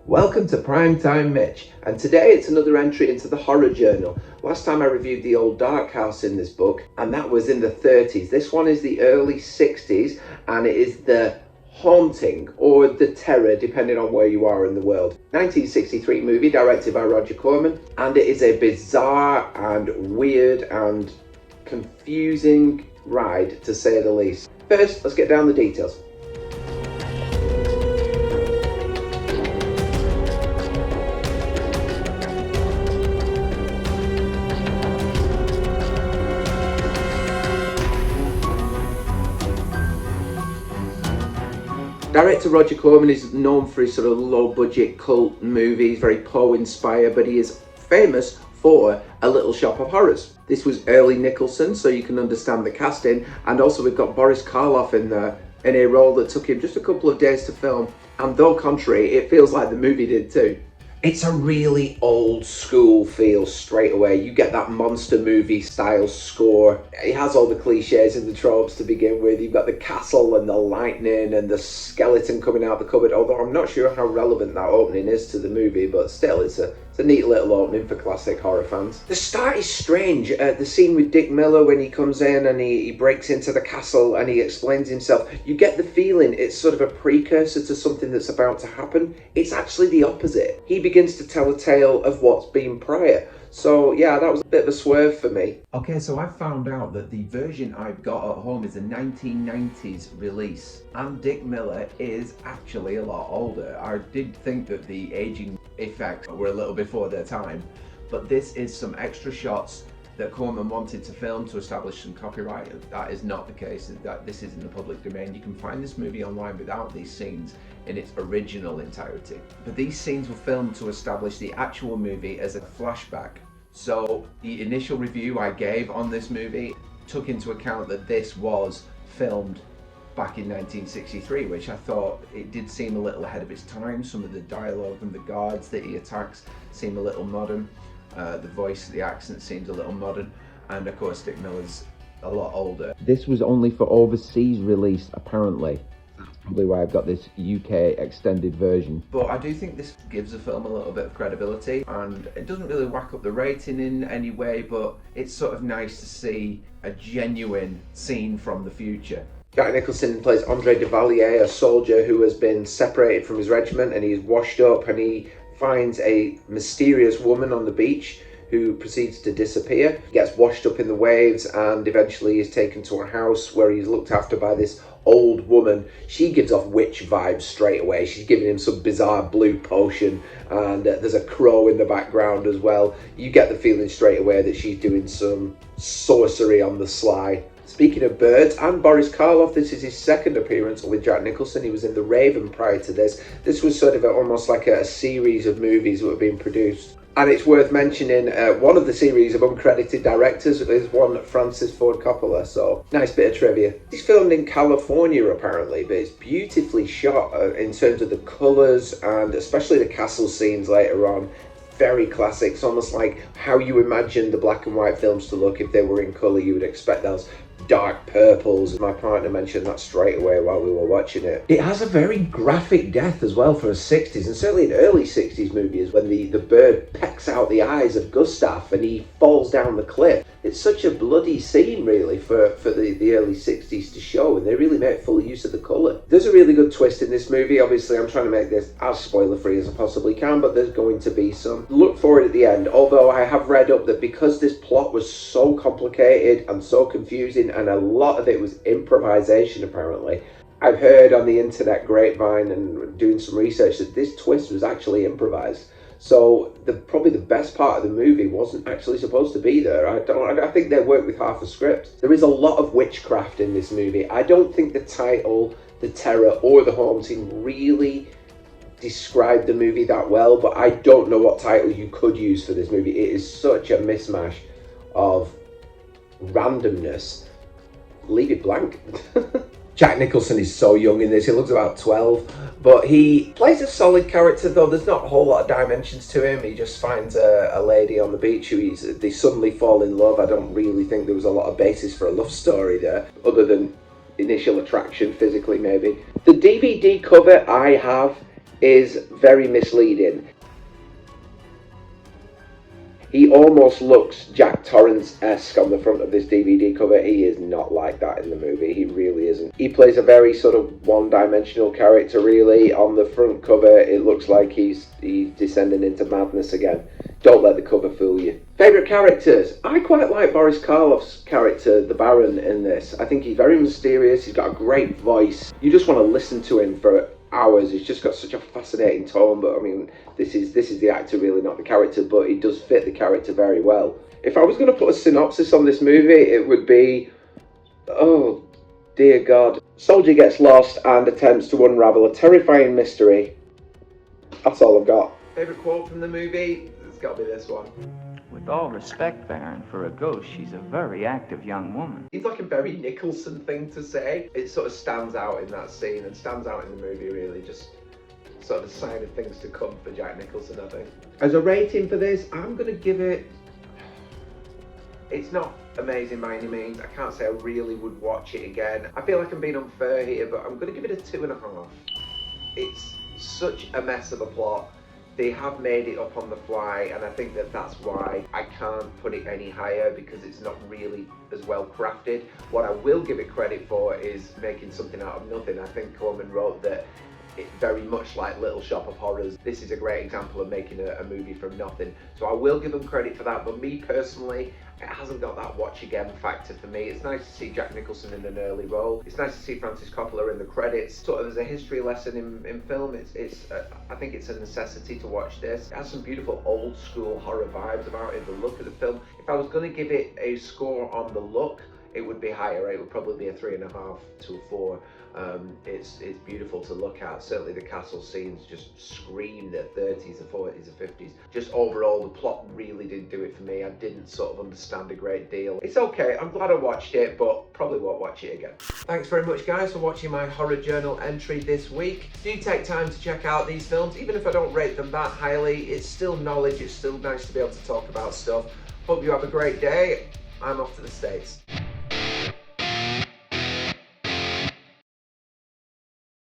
Welcome to Primetime Mitch, and today it's another entry into the horror journal. Last time I reviewed the old dark house in this book, and that was in the 30s. This one is the early 60s, and it is the haunting or the terror, depending on where you are in the world. 1963 movie directed by Roger Corman, and it is a bizarre and weird and confusing ride, to say the least. First, let's get down the details. Director Roger Corman is known for his sort of low-budget cult movies, very Poe-inspired, but he is famous for A Little Shop of Horrors. This was early Nicholson, so you can understand the casting, and also we've got Boris Karloff in there, in a role that took him just a couple of days to film, and though contrary, it feels like the movie did too. It's a really old school feel straight away. You get that monster movie style score. It has all the cliches and the tropes to begin with. You've got the castle and the lightning and the skeleton coming out of the cupboard, although I'm not sure how relevant that opening is to the movie, but still it's a neat little opening for classic horror fans. The start is strange. The scene with Dick Miller when he comes in and he breaks into the castle and he explains himself. You get the feeling it's sort of a precursor to something that's about to happen. It's actually the opposite. He begins to tell a tale of what's been prior. So yeah, that was a bit of a swerve for me. Okay, so I found out that the version I've got at home is a 1990s release, and Dick Miller is actually a lot older. I did think that the aging effects were a little before their time, but this is some extra shots that Corman wanted to film to establish some copyright. That is not the case. That this is in the public domain. You can find this movie online without these scenes in its original entirety. But these scenes were filmed to establish the actual movie as a flashback. So the initial review I gave on this movie took into account that this was filmed back in 1963, which I thought it did seem a little ahead of its time. Some of the dialogue and the guards that he attacks seem a little modern. The voice, the accent seems a little modern, and of course Dick Miller's a lot older. This was only for overseas release, apparently. That's probably why I've got this UK extended version. But I do think this gives the film a little bit of credibility, and it doesn't really whack up the rating in any way, but it's sort of nice to see a genuine scene from the future. Jack Nicholson plays Andre Duvalier, a soldier who has been separated from his regiment, and he's washed up, and he finds a mysterious woman on the beach who proceeds to disappear. He gets washed up in the waves and eventually is taken to a house where he's looked after by this old woman. She gives off witch vibes straight away. She's giving him some bizarre blue potion, and there's a crow in the background as well. You get the feeling straight away that she's doing some sorcery on the sly. Speaking of birds, and Boris Karloff, this is his second appearance with Jack Nicholson. He was in The Raven prior to this. This was sort of almost like a series of movies that were being produced. And it's worth mentioning, one of the series of uncredited directors is one Francis Ford Coppola, so nice bit of trivia. It's filmed in California apparently, but it's beautifully shot in terms of the colours and especially the castle scenes later on. Very classic. It's almost like how you imagine the black and white films to look if they were in colour. You would expect those dark purples. My partner mentioned that straight away while we were watching it. It has a very graphic death as well for a 60s and certainly an early 60s movie, is when the bird pecks out the eyes of Gustav and he falls down the cliff. It's such a bloody scene really for the early 60s to show, and they really make full use of the colour. There's a really good twist in this movie. Obviously I'm trying to make this as spoiler free as I possibly can, but there's going to be some. Look for it at the end, although I have read up that because this plot was so complicated and so confusing, and a lot of it was improvisation apparently. I've heard on the internet grapevine and doing some research that this twist was actually improvised. So probably the best part of the movie wasn't actually supposed to be there. I think they worked with half a script. There is a lot of witchcraft in this movie. I don't think the title, the terror, or the haunting really describe the movie that well, but I don't know what title you could use for this movie. It is such a mishmash of randomness. Leave it blank. Jack Nicholson is so young in this. He looks about 12, but he plays a solid character, though there's not a whole lot of dimensions to him. He just finds a lady on the beach who they suddenly fall in love. I don't really think there was a lot of basis for a love story there, other than initial attraction physically maybe. The DVD cover I have is very misleading. He almost looks Jack Torrance-esque on the front of this DVD cover. He is not like that in the movie. He really isn't. He plays a very sort of one-dimensional character, really. On the front cover, it looks like he's descending into madness again. Don't let the cover fool you. Favourite characters? I quite like Boris Karloff's character, the Baron, in this. I think he's very mysterious. He's got a great voice. You just want to listen to him for hours. He's just got such a fascinating tone, but I mean, this is the actor, really, not the character, but he does fit the character very well. If I was going to put a synopsis on this movie, it would be, oh dear God. Soldier gets lost and attempts to unravel a terrifying mystery. That's all I've got. Favourite quote from the movie? It's got to be this one. With all respect, Baron, for a ghost, she's a very active young woman. It's like a very Nicholson thing to say. It sort of stands out in that scene and stands out in the movie, really. Just sort of a sign of things to come for Jack Nicholson, I think. As a rating for this, I'm going to give it... It's not amazing by any means. I can't say I really would watch it again. I feel like I'm being unfair here, but I'm going to give it a 2.5. It's such a mess of a plot. They have made it up on the fly, and I think that that's why I can't put it any higher, because it's not really as well crafted. What I will give it credit for is making something out of nothing. I think Corman wrote that it very much like Little Shop of Horrors. This is a great example of making a movie from nothing. So I will give them credit for that, but me personally, it hasn't got that watch again factor for me. It's nice to see Jack Nicholson in an early role. It's nice to see Francis Coppola in the credits. Sort of as a history lesson in film, I think it's a necessity to watch this. It has some beautiful old school horror vibes about it, the look of the film. If I was going to give it a score on the look, it would be higher. It would probably be a 3.5 to a 4. It's beautiful to look at. Certainly the castle scenes just scream the 30s, the 40s, the 50s. Just overall, the plot really didn't do it for me. I didn't sort of understand a great deal. It's okay. I'm glad I watched it, but probably won't watch it again. Thanks very much, guys, for watching my Horror Journal entry this week. Do take time to check out these films. Even if I don't rate them that highly, it's still knowledge. It's still nice to be able to talk about stuff. Hope you have a great day. I'm off to the States.